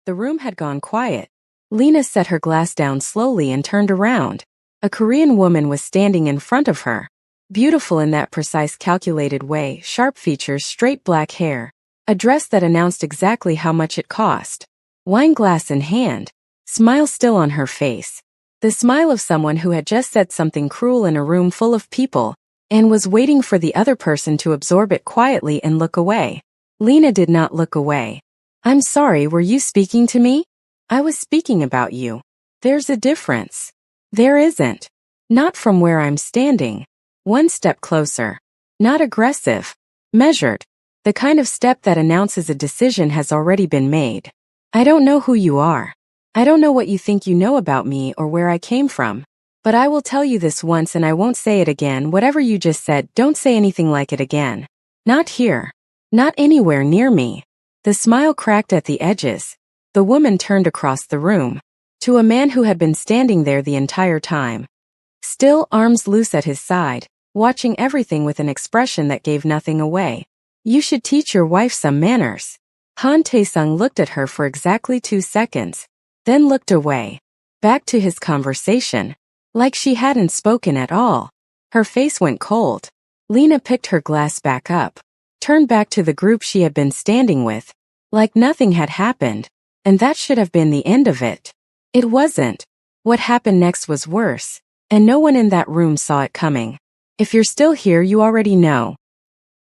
The room had gone quiet. Lena set her glass down slowly and turned around. A Korean woman was standing in front of her. Beautiful in that precise, calculated way, sharp features, straight black hair. A dress that announced exactly how much it cost. Wine glass in hand. Smile still on her face. The smile of someone who had just said something cruel in a room full of people, and was waiting for the other person to absorb it quietly and look away. Lena did not look away. "I'm sorry, were you speaking to me?" "I was speaking about you." "There's a difference." "There isn't. Not from where I'm standing." One step closer. Not aggressive. Measured. The kind of step that announces a decision has already been made. "I don't know who you are. I don't know what you think you know about me or where I came from. But I will tell you this once and I won't say it again. Whatever you just said, don't say anything like it again. Not here. Not anywhere near me." The smile cracked at the edges. The woman turned across the room. To a man who had been standing there the entire time. Still, arms loose at his side, watching everything with an expression that gave nothing away. "You should teach your wife some manners." Han Tae-sung looked at her for exactly 2 seconds, then looked away. Back to his conversation. Like she hadn't spoken at all. Her face went cold. Lena picked her glass back up, turned back to the group she had been standing with, like nothing had happened, and that should have been the end of it. It wasn't. What happened next was worse, and no one in that room saw it coming. If you're still here, you already know.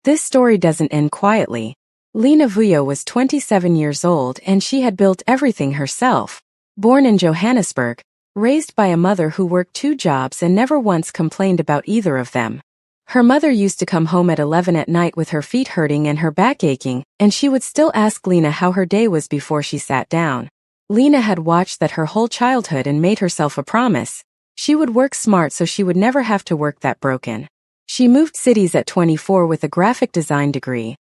This story doesn't end quietly. Lena Vuyo was 27 years old and she had built everything herself. Born in Johannesburg, raised by a mother who worked 2 jobs and never once complained about either of them. Her mother used to come home at 11 at night with her feet hurting and her back aching, and she would still ask Lena how her day was before she sat down. Lena had watched that her whole childhood and made herself a promise. She would work smart so she would never have to work that broken. She moved cities at 24 with a graphic design degree,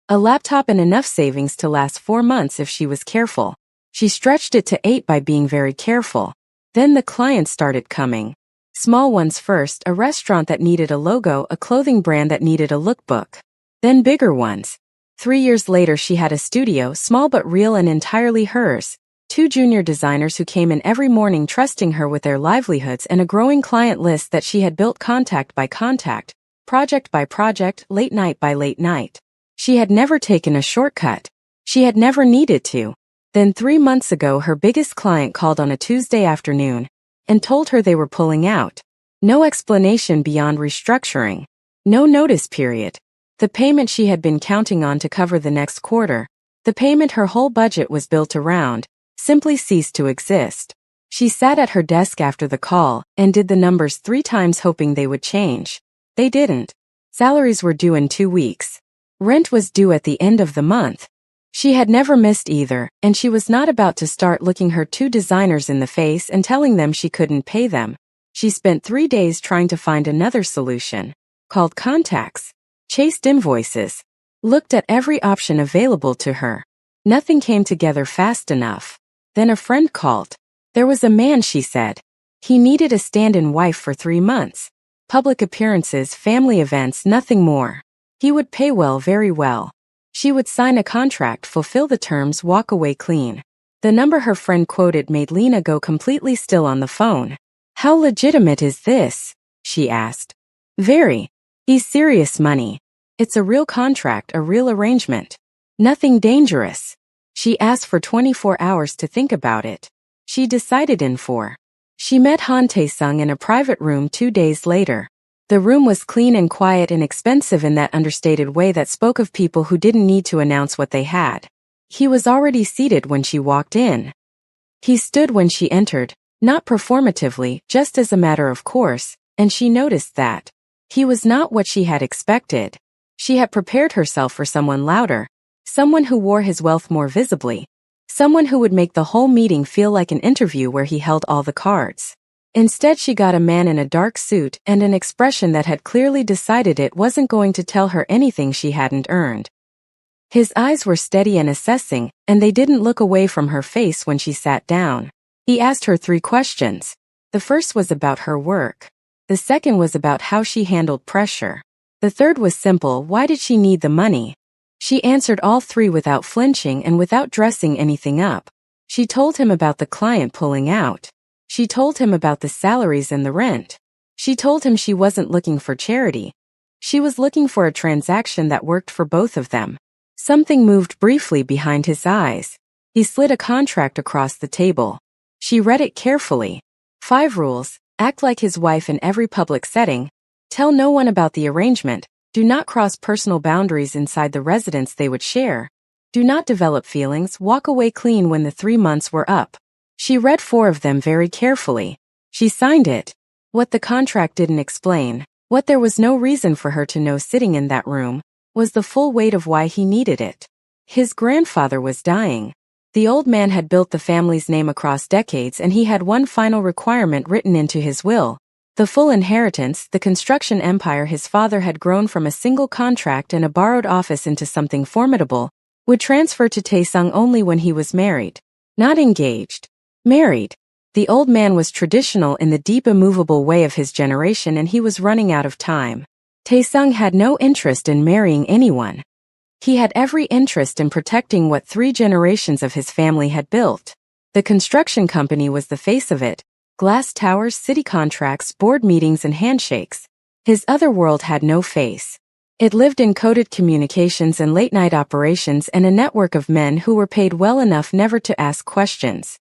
a laptop and enough savings to last 4 months if she was careful. She stretched it to 8 by being very careful. Then the clients started coming. Small ones first, a restaurant that needed a logo, a clothing brand that needed a lookbook. Then bigger ones. 3 years later she had a studio, small but real and entirely hers. 2 junior designers who came in every morning trusting her with their livelihoods and a growing client list that she had built contact by contact, project by project, late night by late night. She had never taken a shortcut. She had never needed to. Then 3 months ago her biggest client called on a Tuesday afternoon and told her they were pulling out. No explanation beyond restructuring. No notice period. The payment she had been counting on to cover the next quarter, the payment her whole budget was built around, simply ceased to exist. She sat at her desk after the call and did the numbers 3 times hoping they would change. They didn't. Salaries were due in 2 weeks. Rent was due at the end of the month. She had never missed either, and she was not about to start looking her 2 designers in the face and telling them she couldn't pay them. She spent 3 days trying to find another solution. Called contacts. Chased invoices. Looked at every option available to her. Nothing came together fast enough. Then a friend called. There was a man, she said. He needed a stand-in wife for 3 months. Public appearances, family events, nothing more. He would pay well, very well. She would sign a contract, fulfill the terms, walk away clean. The number her friend quoted made Lena go completely still on the phone. How legitimate is this? She asked. Very. He's serious money. It's a real contract, a real arrangement. Nothing dangerous. She asked for 24 hours to think about it. She decided in 4. She met Han Tae-sung in a private room 2 days later. The room was clean and quiet and expensive in that understated way that spoke of people who didn't need to announce what they had. He was already seated when she walked in. He stood when she entered, not performatively, just as a matter of course, and she noticed that. He was not what she had expected. She had prepared herself for someone louder, someone who wore his wealth more visibly, someone who would make the whole meeting feel like an interview where he held all the cards. Instead she got a man in a dark suit and an expression that had clearly decided it wasn't going to tell her anything she hadn't earned. His eyes were steady and assessing, and they didn't look away from her face when she sat down. He asked her 3 questions. The first was about her work. The second was about how she handled pressure. The third was simple: why did she need the money? She answered all 3 without flinching and without dressing anything up. She told him about the client pulling out. She told him about the salaries and the rent. She told him she wasn't looking for charity. She was looking for a transaction that worked for both of them. Something moved briefly behind his eyes. He slid a contract across the table. She read it carefully. 5 rules: act like his wife in every public setting. Tell no one about the arrangement. Do not cross personal boundaries inside the residence they would share. Do not develop feelings. Walk away clean when the 3 months were up. She read 4 of them very carefully. She signed it. What the contract didn't explain, what there was no reason for her to know sitting in that room, was the full weight of why he needed it. His grandfather was dying. The old man had built the family's name across decades, and he had one final requirement written into his will: the full inheritance. The construction empire his father had grown from a single contract and a borrowed office into something formidable would transfer to Taesung only when he was married. Not engaged. Married. The old man was traditional in the deep immovable way of his generation, and he was running out of time. Taesung had no interest in marrying anyone. He had every interest in protecting what 3 generations of his family had built. The construction company was the face of it: glass towers, city contracts, board meetings, and handshakes. His other world had no face. It lived in coded communications and late-night operations and a network of men who were paid well enough never to ask questions.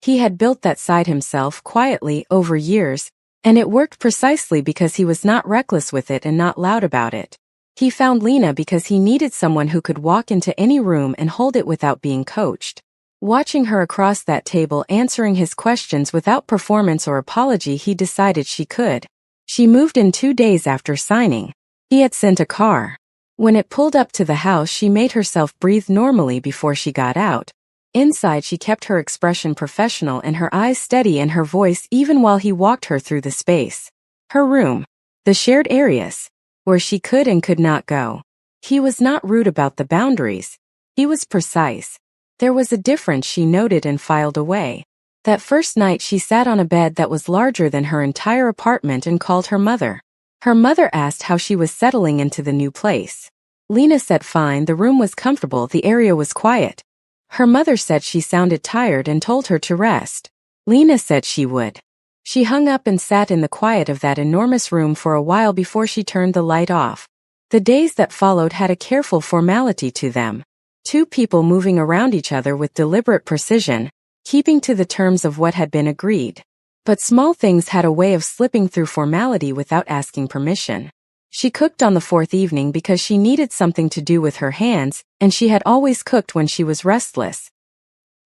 He had built that side himself quietly over years, and it worked precisely because he was not reckless with it and not loud about it. He found Lena because he needed someone who could walk into any room and hold it without being coached. Watching her across that table answering his questions without performance or apology, he decided she could. She moved in 2 days after signing. He had sent a car. When it pulled up to the house, she made herself breathe normally before she got out. Inside, she kept her expression professional and her eyes steady and her voice even while he walked her through the space. Her room. The shared areas. Where she could and could not go. He was not rude about the boundaries. He was precise. There was a difference she noted and filed away. That first night she sat on a bed that was larger than her entire apartment and called her mother. Her mother asked how she was settling into the new place. Lena said fine, the room was comfortable, the area was quiet. Her mother said she sounded tired and told her to rest. Lena said she would. She hung up and sat in the quiet of that enormous room for a while before she turned the light off. The days that followed had a careful formality to them. 2 people moving around each other with deliberate precision, keeping to the terms of what had been agreed. But small things had a way of slipping through formality without asking permission. She cooked on the 4th evening because she needed something to do with her hands, and she had always cooked when she was restless.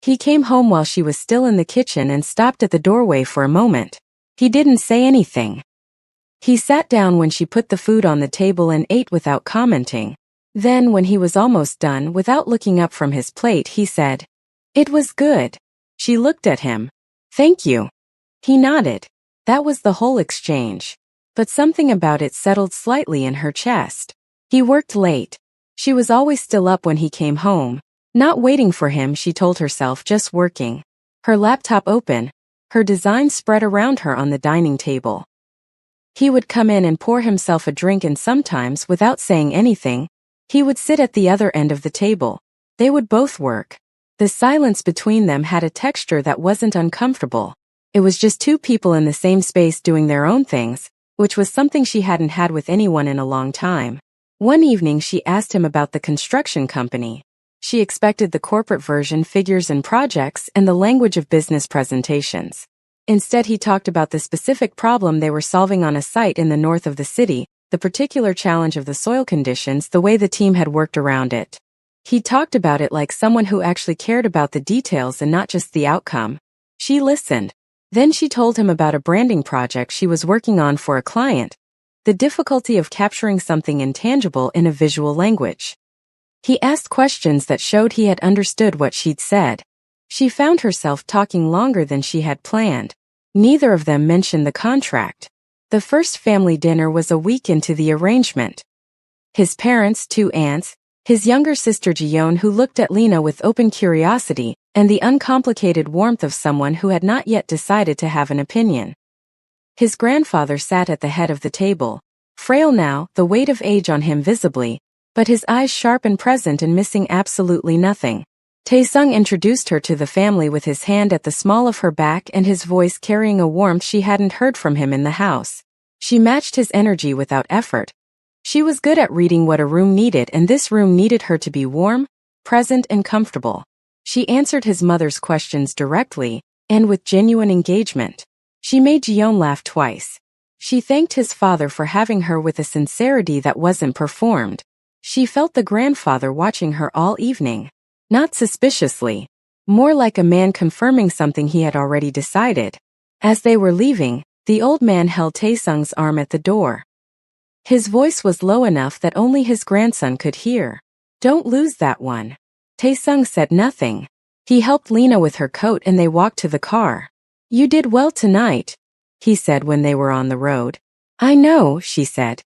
He came home while she was still in the kitchen and stopped at the doorway for a moment. He didn't say anything. He sat down when she put the food on the table and ate without commenting. Then, when he was almost done, without looking up from his plate, he said, "It was good." She looked at him. "Thank you." He nodded. That was the whole exchange. But something about it settled slightly in her chest. He worked late. She was always still up when he came home. Not waiting for him, she told herself, just working. Her laptop open, her design spread around her on the dining table. He would come in and pour himself a drink, and sometimes, without saying anything, he would sit at the other end of the table. They would both work. The silence between them had a texture that wasn't uncomfortable. It was just 2 people in the same space doing their own things, which was something she hadn't had with anyone in a long time. One evening she asked him about the construction company. She expected the corporate version, figures and projects, and the language of business presentations. Instead, he talked about the specific problem they were solving on a site in the north of the city, the particular challenge of the soil conditions, the way the team had worked around it. He talked about it like someone who actually cared about the details and not just the outcome. She listened. Then she told him about a branding project she was working on for a client, the difficulty of capturing something intangible in a visual language. He asked questions that showed he had understood what she'd said. She found herself talking longer than she had planned. Neither of them mentioned the contract. The first family dinner was a week into the arrangement. His parents, 2 aunts, his younger sister Jiyeon, who looked at Lena with open curiosity, and the uncomplicated warmth of someone who had not yet decided to have an opinion. His grandfather sat at the head of the table, frail now, the weight of age on him visibly, but his eyes sharp and present and missing absolutely nothing. Taesung introduced her to the family with his hand at the small of her back and his voice carrying a warmth she hadn't heard from him in the house. She matched his energy without effort. She was good at reading what a room needed, and this room needed her to be warm, present, and comfortable. She answered his mother's questions directly, and with genuine engagement. She made Jiyeon laugh twice. She thanked his father for having her with a sincerity that wasn't performed. She felt the grandfather watching her all evening. Not suspiciously. More like a man confirming something he had already decided. As they were leaving, the old man held Taesung's arm at the door. His voice was low enough that only his grandson could hear. "Don't lose that one." Taesung said nothing. He helped Lena with her coat and they walked to the car. "You did well tonight," he said when they were on the road. "I know," she said.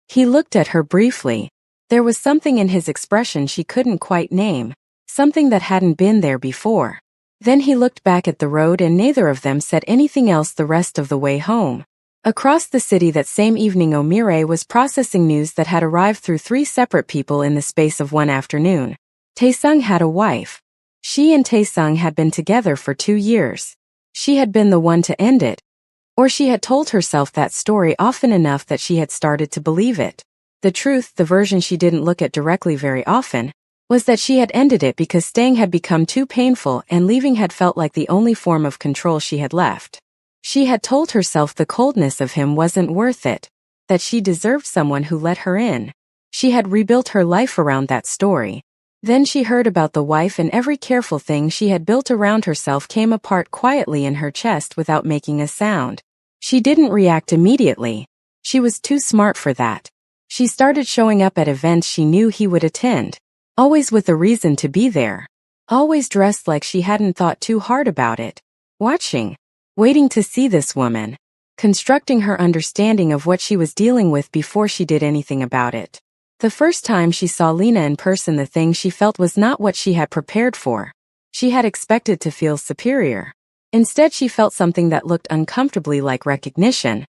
He looked at her briefly. There was something in his expression she couldn't quite name, something that hadn't been there before. Then he looked back at the road and neither of them said anything else the rest of the way home. Across the city that same evening, Omire was processing news that had arrived through 3 separate people in the space of one afternoon. Taesung had a wife. She and Taesung had been together for 2 years. She had been the one to end it. Or she had told herself that story often enough that she had started to believe it. The truth, the version she didn't look at directly very often, was that she had ended it because staying had become too painful and leaving had felt like the only form of control she had left. She had told herself the coldness of him wasn't worth it, that she deserved someone who let her in. She had rebuilt her life around that story. Then she heard about the wife and every careful thing she had built around herself came apart quietly in her chest without making a sound. She didn't react immediately. She was too smart for that. She started showing up at events she knew he would attend. Always with a reason to be there. Always dressed like she hadn't thought too hard about it. Watching. Waiting to see this woman. Constructing her understanding of what she was dealing with before she did anything about it. The first time she saw Lena in person, the thing she felt was not what she had prepared for. She had expected to feel superior. Instead, she felt something that looked uncomfortably like recognition.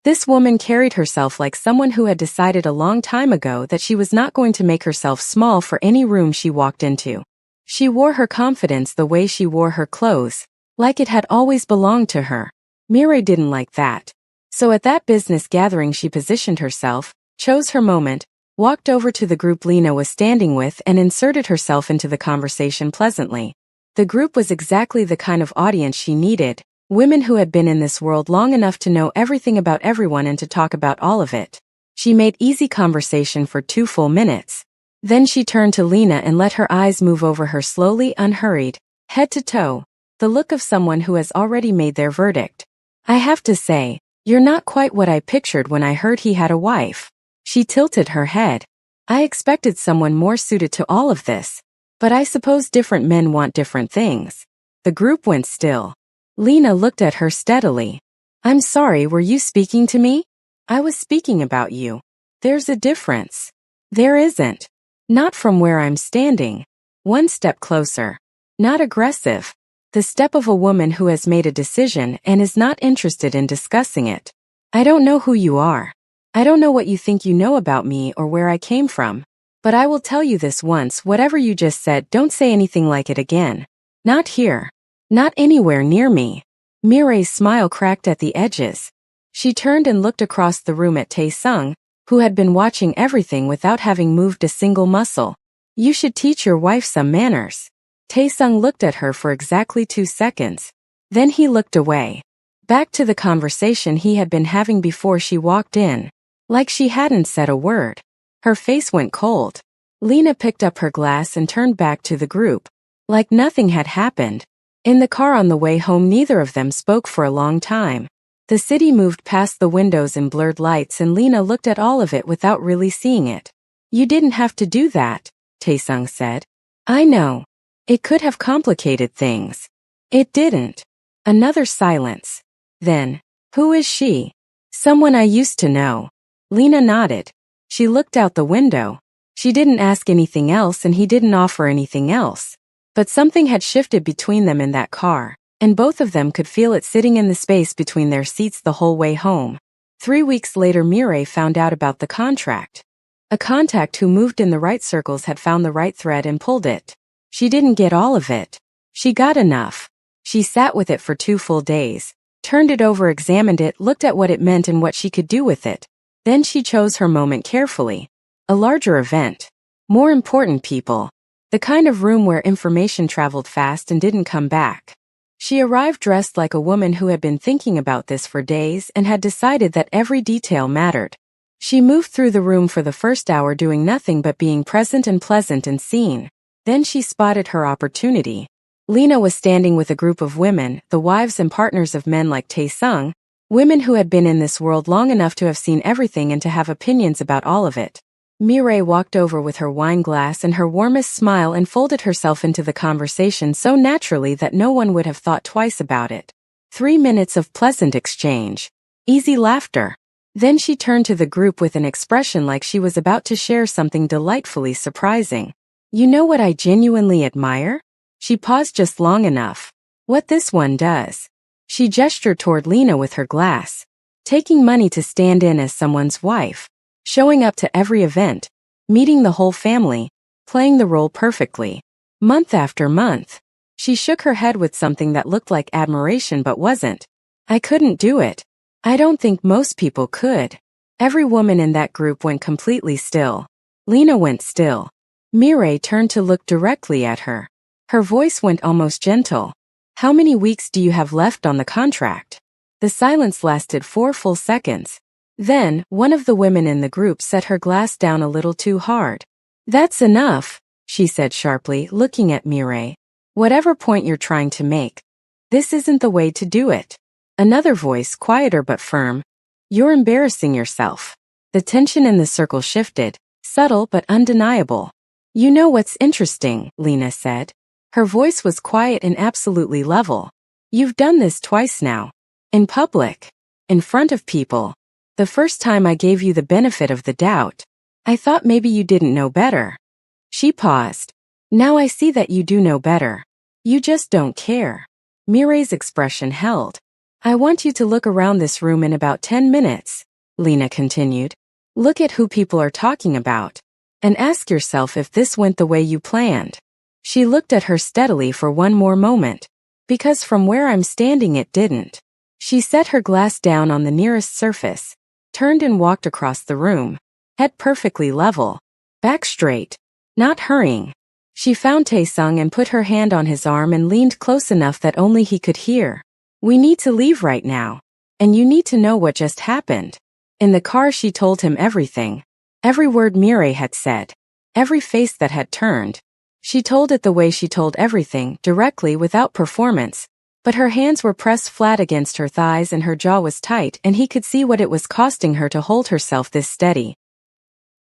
This woman carried herself like someone who had decided a long time ago that she was not going to make herself small for any room she walked into. She wore her confidence the way she wore her clothes, like it had always belonged to her. Mireille didn't like that. So at that business gathering she positioned herself, chose her moment, walked over to the group Lena was standing with and inserted herself into the conversation pleasantly. The group was exactly the kind of audience she needed, women who had been in this world long enough to know everything about everyone and to talk about all of it. She made easy conversation for 2 full minutes. Then she turned to Lena and let her eyes move over her slowly, unhurried, head to toe, the look of someone who has already made their verdict. "I have to say, you're not quite what I pictured when I heard he had a wife." She tilted her head. "I expected someone more suited to all of this. But I suppose different men want different things." The group went still. Lena looked at her steadily. "I'm sorry, were you speaking to me?" "I was speaking about you." "There's a difference." "There isn't. Not from where I'm standing." "One step closer." "Not aggressive." The step of a woman who has made a decision and is not interested in discussing it. "I don't know who you are. I don't know what you think you know about me or where I came from. But I will tell you this once, whatever you just said, don't say anything like it again. Not here. Not anywhere near me." Mireille's smile cracked at the edges. She turned and looked across the room at Taesung, who had been watching everything without having moved a single muscle. "You should teach your wife some manners." Taesung looked at her for exactly 2 seconds. Then he looked away. Back to the conversation he had been having before she walked in. Like she hadn't said a word. Her face went cold. Lena picked up her glass and turned back to the group. Like nothing had happened. In the car on the way home neither of them spoke for a long time. The city moved past the windows in blurred lights and Lena looked at all of it without really seeing it. "You didn't have to do that," Taesung said. "I know. It could have complicated things." "It didn't." Another silence. Then, "Who is she?" "Someone I used to know." Lena nodded. She looked out the window. She didn't ask anything else and he didn't offer anything else. But something had shifted between them in that car, and both of them could feel it sitting in the space between their seats the whole way home. 3 weeks later Mireille found out about the contract. A contact who moved in the right circles had found the right thread and pulled it. She didn't get all of it. She got enough. She sat with it for 2 full days, turned it over, examined it, looked at what it meant and what she could do with it. Then she chose her moment carefully. A larger event. More important people. The kind of room where information traveled fast and didn't come back. She arrived dressed like a woman who had been thinking about this for days and had decided that every detail mattered. She moved through the room for the first hour doing nothing but being present and pleasant and seen. Then she spotted her opportunity. Lena was standing with a group of women, the wives and partners of men like Tae-sung, women who had been in this world long enough to have seen everything and to have opinions about all of it. Mireille walked over with her wine glass and her warmest smile and folded herself into the conversation so naturally that no one would have thought twice about it. 3 minutes of pleasant exchange. Easy laughter. Then she turned to the group with an expression like she was about to share something delightfully surprising. You know what I genuinely admire? She paused just long enough. What this one does. She gestured toward Lena with her glass. Taking money to stand in as someone's wife. Showing up to every event. Meeting the whole family. Playing the role perfectly. Month after month. She shook her head with something that looked like admiration but wasn't. I couldn't do it. I don't think most people could. Every woman in that group went completely still. Lena went still. Mireille turned to look directly at her. Her voice went almost gentle. How many weeks do you have left on the contract? The silence lasted 4 full seconds. Then, one of the women in the group set her glass down a little too hard. That's enough, she said sharply, looking at Mireille. Whatever point you're trying to make. This isn't the way to do it. Another voice, quieter but firm. You're embarrassing yourself. The tension in the circle shifted, subtle but undeniable. You know what's interesting, Lena said. Her voice was quiet and absolutely level. You've done this twice now. In public. In front of people. The first time I gave you the benefit of the doubt. I thought maybe you didn't know better. She paused. Now I see that you do know better. You just don't care. Mireille's expression held. I want you to look around this room in about 10 minutes, Lena continued. Look at who people are talking about. And ask yourself if this went the way you planned. She looked at her steadily for one more moment. Because from where I'm standing it didn't. She set her glass down on the nearest surface. Turned and walked across the room. Head perfectly level. Back straight. Not hurrying. She found Tae-sung and put her hand on his arm and leaned close enough that only he could hear. We need to leave right now. And you need to know what just happened. In the car she told him everything. Every word Mireille had said. Every face that had turned. She told it the way she told everything, directly without performance. But her hands were pressed flat against her thighs and her jaw was tight and he could see what it was costing her to hold herself this steady.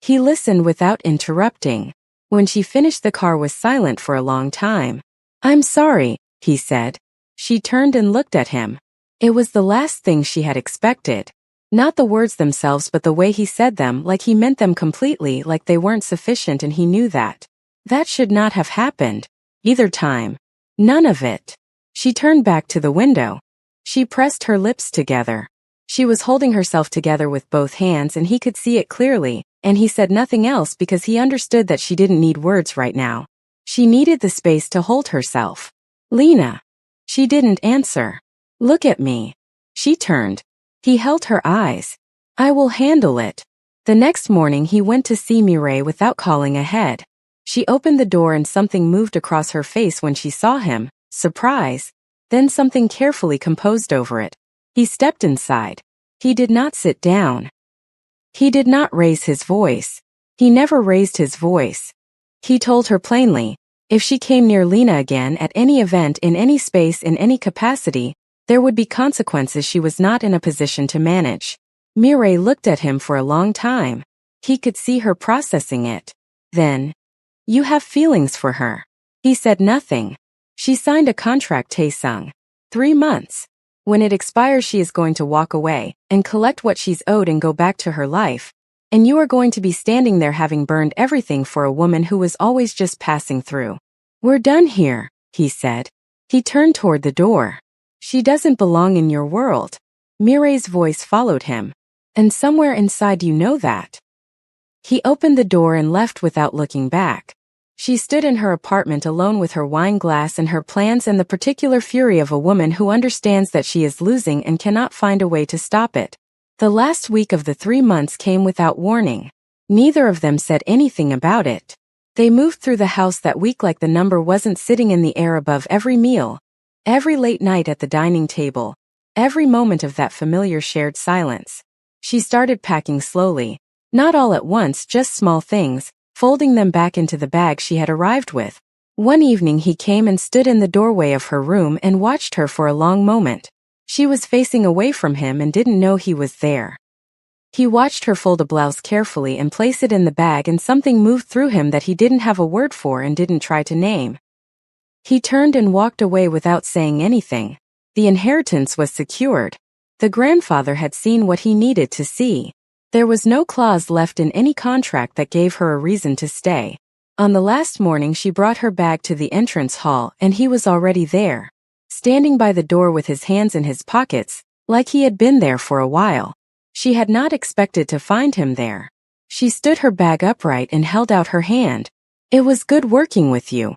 He listened without interrupting. When she finished the car was silent for a long time. I'm sorry, he said. She turned and looked at him. It was the last thing she had expected. Not the words themselves but the way he said them, like he meant them completely, like they weren't sufficient and he knew that. That should not have happened. Either time. None of it. She turned back to the window. She pressed her lips together. She was holding herself together with both hands and he could see it clearly, and he said nothing else because he understood that she didn't need words right now. She needed the space to hold herself. Lena. She didn't answer. Look at me. She turned. He held her eyes. I will handle it. The next morning he went to see Mireille without calling ahead. She opened the door and something moved across her face when she saw him. Surprise. Then something carefully composed over it. He stepped inside. He did not sit down. He did not raise his voice. He never raised his voice. He told her plainly, if she came near Lena again at any event in any space in any capacity, there would be consequences she was not in a position to manage. Mireille looked at him for a long time. He could see her processing it. Then, you have feelings for her. He said nothing. She signed a contract, Tae-sung. 3 months. When it expires she is going to walk away and collect what she's owed and go back to her life. And you are going to be standing there having burned everything for a woman who was always just passing through. We're done here, he said. He turned toward the door. She doesn't belong in your world. Mireille's voice followed him. And somewhere inside you know that. He opened the door and left without looking back. She stood in her apartment alone with her wine glass and her plans and the particular fury of a woman who understands that she is losing and cannot find a way to stop it. The last week of the 3 months came without warning. Neither of them said anything about it. They moved through the house that week like the number wasn't sitting in the air above every meal, every late night at the dining table, every moment of that familiar shared silence. She started packing slowly, not all at once, just small things, folding them back into the bag she had arrived with. One evening he came and stood in the doorway of her room and watched her for a long moment. She was facing away from him and didn't know he was there. He watched her fold a blouse carefully and place it in the bag, and something moved through him that he didn't have a word for and didn't try to name. He turned and walked away without saying anything. The inheritance was secured. The grandfather had seen what he needed to see. There was no clause left in any contract that gave her a reason to stay. On the last morning she brought her bag to the entrance hall and he was already there, standing by the door with his hands in his pockets, like he had been there for a while. She had not expected to find him there. She stood her bag upright and held out her hand. "It was good working with you."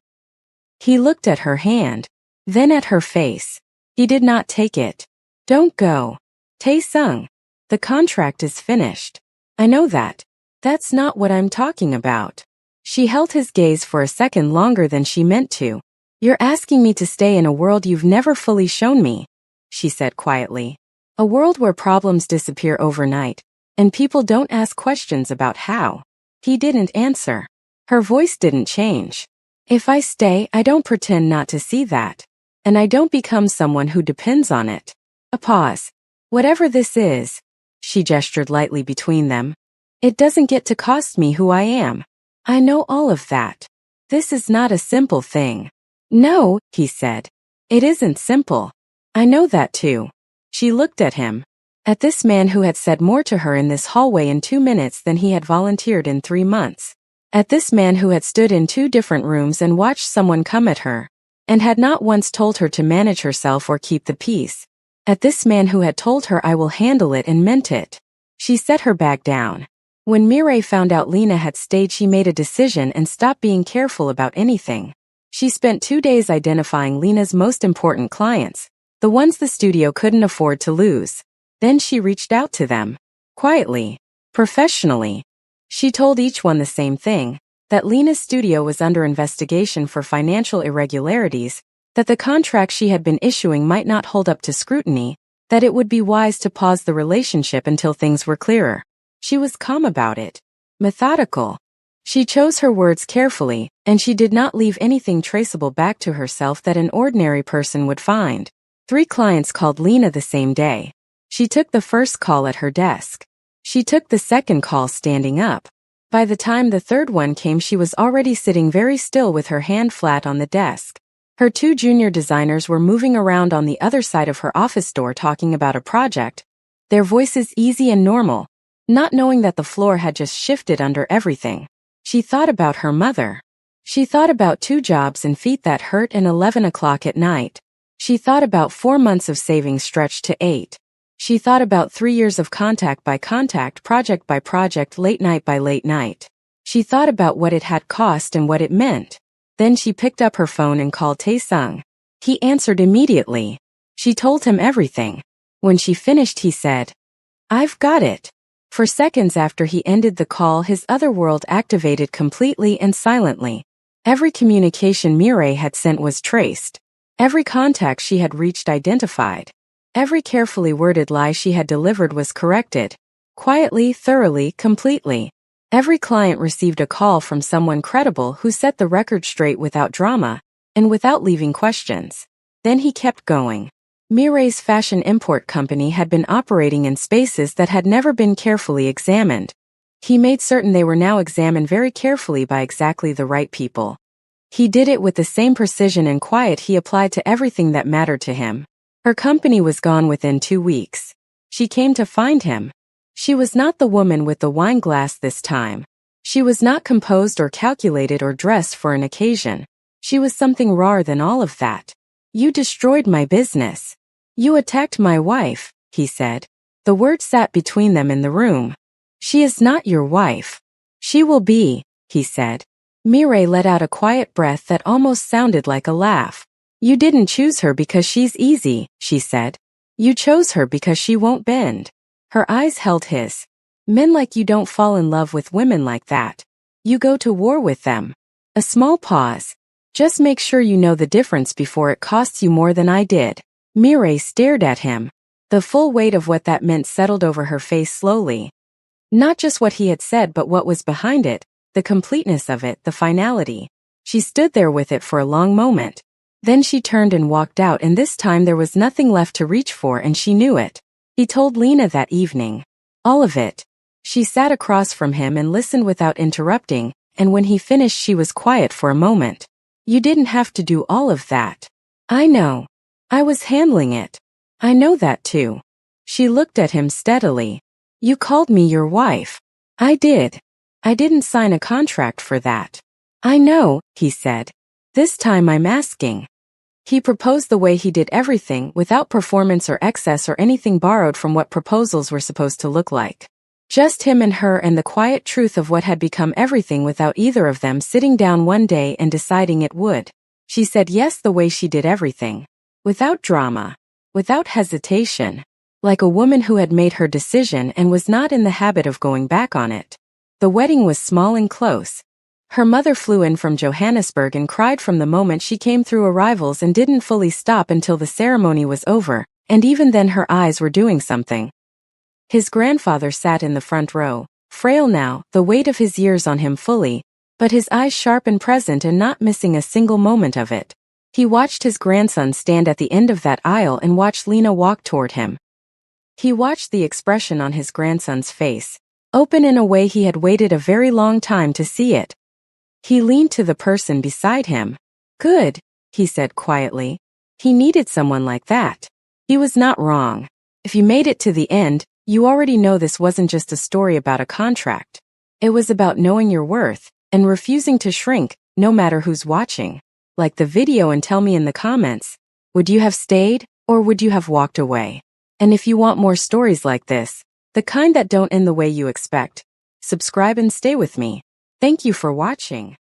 He looked at her hand, then at her face. He did not take it. "Don't go. Tae-sung. The contract is finished." "I know that. That's not what I'm talking about." She held his gaze for a second longer than she meant to. "You're asking me to stay in a world you've never fully shown me," she said quietly. "A world where problems disappear overnight, and people don't ask questions about how." He didn't answer. Her voice didn't change. "If I stay, I don't pretend not to see that. And I don't become someone who depends on it." A pause. "Whatever this is," she gestured lightly between them, "it doesn't get to cost me who I am. I know all of that. This is not a simple thing." "No," he said. "It isn't simple. I know that too." She looked at him. At this man who had said more to her in this hallway in 2 minutes than he had volunteered in 3 months. At this man who had stood in 2 different rooms and watched someone come at her, and had not once told her to manage herself or keep the peace. At this man who had told her, "I will handle it," and meant it. She set her bag down. When Mireille found out Lena had stayed, she made a decision and stopped being careful about anything. She spent 2 days identifying Lena's most important clients, the ones the studio couldn't afford to lose. Then she reached out to them. Quietly, professionally. She told each one the same thing, that Lena's studio was under investigation for financial irregularities, that the contract she had been issuing might not hold up to scrutiny, that it would be wise to pause the relationship until things were clearer. She was calm about it, methodical. She chose her words carefully, and she did not leave anything traceable back to herself that an ordinary person would find. 3 clients called Lena the same day. She took the first call at her desk. She took the second call standing up. By the time the third one came, she was already sitting very still with her hand flat on the desk. Her 2 junior designers were moving around on the other side of her office door talking about a project, their voices easy and normal, not knowing that the floor had just shifted under everything. She thought about her mother. She thought about 2 jobs and feet that hurt and 11 o'clock at night. She thought about 4 months of savings stretched to 8. She thought about 3 years of contact by contact, project by project, late night by late night. She thought about what it had cost and what it meant. Then she picked up her phone and called Tae-sung. He answered immediately. She told him everything. When she finished, he said, "I've got it." For seconds after he ended the call, his other world activated completely and silently. Every communication Mireille had sent was traced. Every contact she had reached identified. Every carefully worded lie she had delivered was corrected. Quietly, thoroughly, completely. Every client received a call from someone credible who set the record straight without drama, and without leaving questions. Then he kept going. Mireille's fashion import company had been operating in spaces that had never been carefully examined. He made certain they were now examined very carefully by exactly the right people. He did it with the same precision and quiet he applied to everything that mattered to him. Her company was gone within 2 weeks. She came to find him. She was not the woman with the wine glass this time. She was not composed or calculated or dressed for an occasion. She was something rawer than all of that. "You destroyed my business. You attacked my wife," he said. The words sat between them in the room. "She is not your wife." "She will be," he said. Mireille let out a quiet breath that almost sounded like a laugh. You didn't choose her because she's easy, she said. You chose her because she won't bend. Her eyes held his. Men like you don't fall in love with women like that. You go to war with them. A small pause. Just make sure you know the difference before it costs you more than I did. Mireille stared at him. The full weight of what that meant settled over her face slowly. Not just what he had said but what was behind it, the completeness of it, the finality. She stood there with it for a long moment. Then she turned and walked out, and this time there was nothing left to reach for, and she knew it. He told Lena that evening. All of it. She sat across from him and listened without interrupting, and when he finished she was quiet for a moment. You didn't have to do all of that. I know. I was handling it. I know that too. She looked at him steadily. You called me your wife. I did. I didn't sign a contract for that. I know, he said. This time I'm asking. He proposed the way he did everything, without performance or excess or anything borrowed from what proposals were supposed to look like. Just him and her and the quiet truth of what had become everything without either of them sitting down one day and deciding it would. She said yes the way she did everything. Without drama. Without hesitation. Like a woman who had made her decision and was not in the habit of going back on it. The wedding was small and close. Her mother flew in from Johannesburg and cried from the moment she came through arrivals and didn't fully stop until the ceremony was over, and even then her eyes were doing something. His grandfather sat in the front row, frail now, the weight of his years on him fully, but his eyes sharp and present and not missing a single moment of it. He watched his grandson stand at the end of that aisle and watched Lena walk toward him. He watched the expression on his grandson's face, open in a way he had waited a very long time to see it. He leaned to the person beside him. Good, he said quietly. He needed someone like that. He was not wrong. If you made it to the end, you already know this wasn't just a story about a contract. It was about knowing your worth, and refusing to shrink, no matter who's watching. Like the video and tell me in the comments, would you have stayed, or would you have walked away? And if you want more stories like this, the kind that don't end the way you expect, subscribe and stay with me. Thank you for watching.